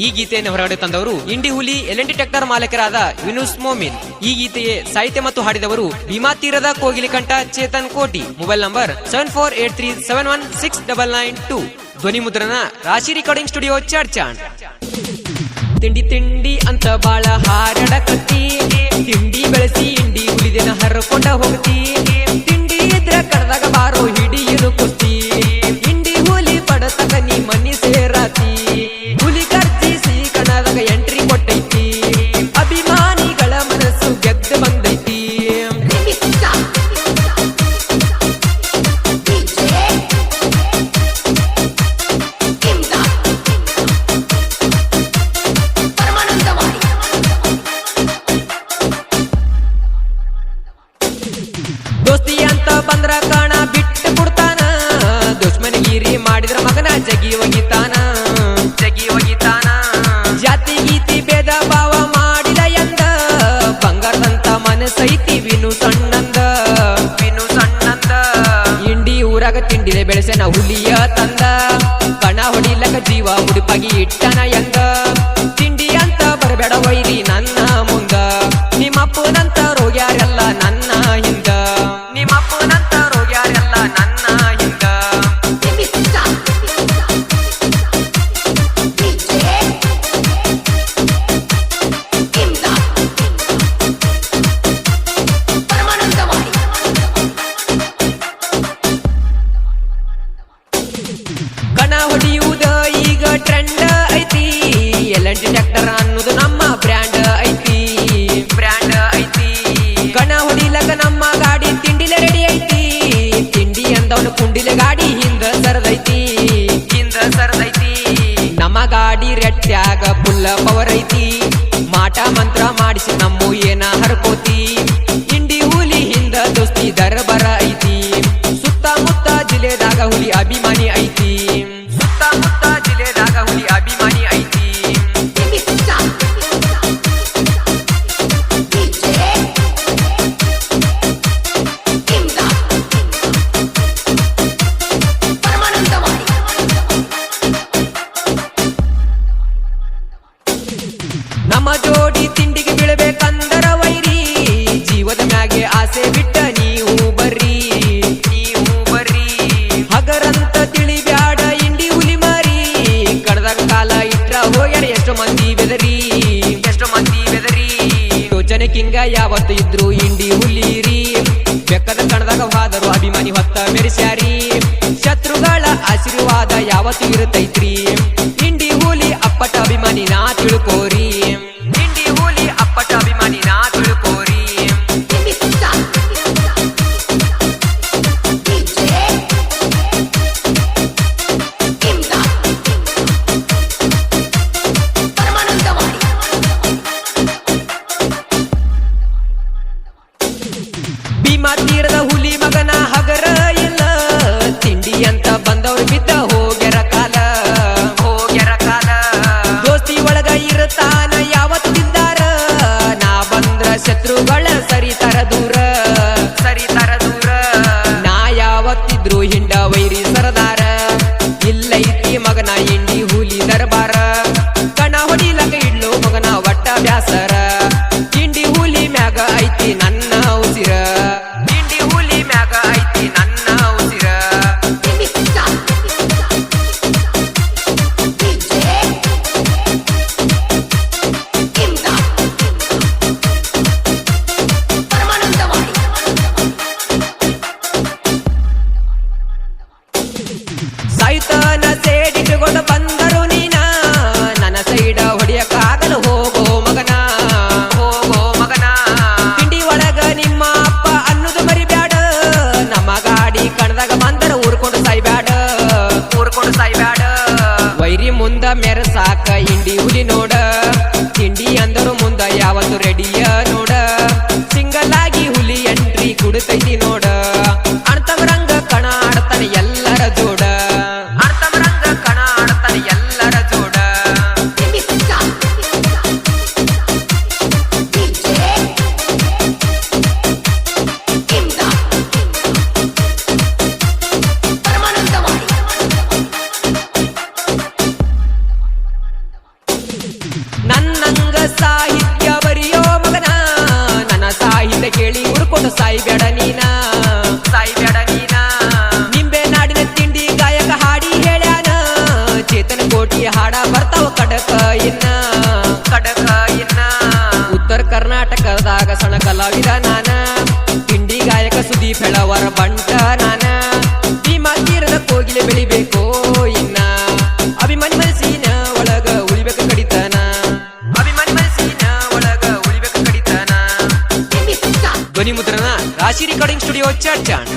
ಈ ಗೀತೆಯನ್ನು ಹೊರಗಡೆ ತಂದವರು ಇಂಡಿ ಹುಲಿ ಎಲ್&ಟಿ ಟ್ರ್ಯಾಕ್ಟರ್ ಮಾಲೀಕರಾದ ಯೂನುಸ್ ಮೊಮಿನ್. ಈ ಗೀತೆಗೆ ಸಾಹಿತ್ಯ ಮತ್ತು ಹಾಡಿದವರು ಭೀಮಾ ತೀರದ ಕೋಗಿಲಿ ಕಂಠ ಚೇತನ್ ಕೋಟಿ. Mobile number 7483716992. ಧ್ವನಿ ಮುದ್ರಣ ರಾಶಿ ರೆಕಾರ್ಡಿಂಗ್ ಸ್ಟುಡಿಯೋ ಚರ್ಚಾಣ್. ತಿಂಡಿ ತಿಂಡಿ ಅಂತ ಬಾಳ ಹಾರಡಕತ್ತಿ, ತಿಂಡಿ ಬೆಳೆಸಿ ಇಂಡಿ ಹುಲಿದೇನ ಹರ್ಕೊಂಡ ಹೋಗ್ತಿ. ತಿಂಡಿ ಇದ್ರ ಕಡದಾಗ ಬಾರೋ ಹಿಡಿಯುದು ಕುಸ್ತಿ, ಇಂಡಿ ಹುಲಿ ಪಡತಕ ನೀ ಮನಿ ಸೇರಾತಿ. ಹುಲಿ ಗರ್ಜಿಸಿ ಕಣದಾಗ ಎಂಟ್ರಿ ಕೊಟ್ಟೈತಿ, ಅಭಿಮಾನಿಗಳ ಮನಸ್ಸು ಗೆದ್ದು ಬಂದೈತಿ. ದೋಸ್ತಿ ಅಂತ ಬಂದ್ರ ಕಾಣ ಬಿಟ್ಟು ಕೊಡ್ತಾನ, ದುಶ್ಮನಗಿರಿ ಮಾಡಿದ್ರ ಮಗನ ಜಗಿ ಒಗಿತಾನ. ಜಾತಿ ಗೀತಿ ಭೇದ ಭಾವ ಮಾಡಿದ ಎಂದ, ಬಂಗಾರದಂತ ಮನಸ್ಸೈತಿ ವಿನು ಸಣ್ಣಂದ. ಇಂಡಿ ಊರಾಗ ತಿಂಡಿಲೆ ಬೆಳೆಸನ ಹುಲಿಯ ತಂದ, ಕಣ ಹೊಡಿಲಕ ಜೀವ ಉಡುಪಾಗಿ ಇಟ್ಟನ ಎಂದ. ತಿಂಡಿ ಅಂತ ಬರಬೇಡ ವೈರಿ ನನ್ನ ಮುಂದ, ನಿಮ್ಮಪ್ಪನಂತ ರೋಗ್ಯಾರೆಲ್ಲ ನನ್ನ ಹಿಂದ. ನಿಮ್ಮಪ್ಪನಂತ ರೋಗ್ಯಾರೆಲ್ಲ ನನ್ನ ಹಿಂದ. ಕಣ ಹೊಡಿಯುವುದ ಈಗ ಟ್ರೆಂಡ್ ಐತಿ, ಎಲ್&ಟಿ ಟ್ರ್ಯಾಕ್ಟರ್ ಅನ್ನೋದು ನಮ್ಮ ಬ್ರ್ಯಾಂಡ್ ಐತಿ. ಕಣ ಹೊಡಿಲಕ ನಮ್ಮ ಗಾಡಿ ತಿಂಡಿಲೆ ರೆಡಿ ಐತಿ, ತಿಂಡಿ ಅಂದವನು ಕುಂಡಿಲೆ ಗಾಡಿ ಹಿಂದ ಸರದೈತಿ. ನಮ್ಮ ಗಾಡಿ ರೆಟ್ಟ್ಯಾಗ ಫುಲ್ಲ ಪವರ್ ಐತಿ, ಮಾಟ ಮಂತ್ರ ಮಾಡಿಸಿ ನಮ್ಮ ಏನ ಹರ್ಕೋತಿ. ಇಂಡಿ ಹುಲಿ ಹಿಂದ ದೋಸ್ತಿ ದರ್ಬರ ಐತಿ, ಸುತ್ತಮುತ್ತ ಜಿಲ್ಲೆದಾಗ ಹುಲಿ ಅಭಿಮಾನಿ ಐತಿ. ನಮ್ಮ ಜೋಡಿ ತಿಂಡಿಗೆ ಬೀಳಬೇಕಂದರ ವೈರಿ, ಜೀವದ ಮ್ಯಾಗೆ ಆಸೆ ಬಿಟ್ಟ ನೀವು ಬರ್ರಿ. ಹಗರಂತ ತಿಳಿಬ್ಯಾಡ ಇಂಡಿ ಹುಲಿ ಮಾರಿ, ಕಡದಾಗ ಕಾಲ ಇಟ್ರ ಹೋಗ್ಯಾರ ಎಷ್ಟೋ ಮಂದಿ ಬೆದರಿ. ಯೋಚನೆ ಕಿಂಗ ಯಾವತ್ತು ಇದ್ರು ಇಂಡಿ ಹುಲಿರಿ, ಬೆಕ್ಕದ ಕಣದಾಗ ಹೋದರು ಅಭಿಮಾನಿ ಹೊತ್ತ ಮೆರೆಸ್ಯಾರಿ. ಶತ್ರುಗಳ ಆಶೀರ್ವಾದ ಯಾವತ್ತು ಇರುತ್ತೈತ್ರಿ, ಇಂಡಿ ಹುಲಿ ಅಪ್ಪಟ ಅಭಿಮಾನಿ ನಾ ತಿಳ್ಕೋರಿ. ಇಂಡಿ ಹುಲಿ ಅಪ್ಪಟ ಅಭಿಮಾನಿ ನಾ ತಿಳ್ಕೋರಿ. ಭೀಮಾ ತೀರದ ಹುಲಿ ಮಗನ ಹಗರ ಇಲ್ಲ, ತಿಂಡಿ ಅಂತ ಬಂದವ್ರು ಬಿದ್ದ ಹೋಗ್ಯಾರ ಕಾಲ. ದೋಸ್ತಿ ಒಳಗ ಇರ್ತಾನ ಯಾವತ್ತು ಬಿದ್ದಾರ, ನಾ ಬಂದ್ರ ಶತ್ರುಗಳ ಸರಿತರ ದೂರ. ನಾ ಯಾವತ್ತಿದ್ರು ಹಿಂಡ ವೈರಿ ಸರದಾರ, ಇಲ್ಲೈತಿ ಮಗನ ಇಂಡಿ ಹುಲಿ ದರ್ಬಾರ. ಕಣ ಹೊಡಿಲಕ ಇಡ್ಲು ಮಗನ ಒಟ್ಟ ಬ್ಯಾಸರ, ಇಂಡಿ ಹುಲಿ ಮ್ಯಾಗ ಐತಿ ನನ್ನ ಉಸಿರ. ಇಂಡಿ ಹುಲಿ ಮ್ಯಾಗ ಐತಿ ನನ್ನ ಉಸಿರ. ಸಾಯ್ತನ ಸೇಡಿಟ್ಟುಕೊಂಡು ಬಂದರು ನೀನ, ನನ್ನ ಸೈಡ ಹೊಡಿಯಕ್ಕಾಗಲು ಹೋಗೋ ಮಗನ. ತಿಂಡಿ ಒಳಗ ನಿಮ್ಮ ಅಪ್ಪ ಅನ್ನೋದು ಮರಿಬ್ಯಾಡ, ನಮ್ಮ ಗಾಡಿ ಕಣದಾಗ ಬಂದರ ಊರ್ಕೊಂಡು ಸಾಯ್ಬ್ಯಾಡ. ವೈರಿ ಮುಂದ ಮೆರಸಾಕ ಇಂಡಿ ಹುಲಿ ನೋಡ, ತಿಂಡಿ ಅಂದರು ಮುಂದ ಯಾವತ್ತು ರೆಡಿಯ ನೋಡ. ಸಿಂಗಲ್ ಆಗಿ ಹುಲಿ ಎಂಟ್ರಿ ಕುಡುತ್ತೈತಿ ನೋಡ, ಅಣ್ತಮರಂಗ ಕಣ ಆಡ್ತಾನೆ ಎಲ್ಲರ ಜೋಡ. ಸಾಹಿತ್ಯ ಬರೆಯೋ ಮಗನ ನನ್ನ ಸಾಹಿತ್ಯ ಕೇಳಿ ಹುಡ್ಕೊಂಡು ಸಾಯಿಬೇಡ ನೀನ ಸಾಯಿಬೇಡ ನೀನ ನಿಂಬೆ ನಾಡಿನ ತಿಂಡಿ ಗಾಯಕ ಹಾಡಿ ಹೇಳ್ಯಾನ ಚೇತನ ಕೋಟಿ ಹಾಡ ಬರ್ತಾವ ಕಡಕ ಇನ್ನ ಉತ್ತರ ಕರ್ನಾಟಕದಾಗ ಸಣ್ಣ ಕಲಾವಿದ ನಾನ ತಿಂಡಿ ಗಾಯಕ ಸುದೀಪ್ ಹೆಳವರ ಬಂಟ ನಾನ ಭೀಮಾ ತೀರದ ಕೋಗಿಲೆ ಬೆಳಿಬೇಕು ಇನ್ನ ಅಭಿಮಾನಿ ಮನಸ್ಸಿನ ಒಳಗ ಉಳಿಬೇಕು ಕಡಿತನ ಅಭಿಮಾನಿ ಮನಸ್ಸಿನ ಒಳಗ ಉಳಿಬೇಕು ಕಡಿತನ ಧ್ವನಿ ಮುದ್ರಣ ರಾಶಿ ರೆಕಾರ್ಡಿಂಗ್ ಸ್ಟುಡಿಯೋ ಚರ್ಚಾಣ್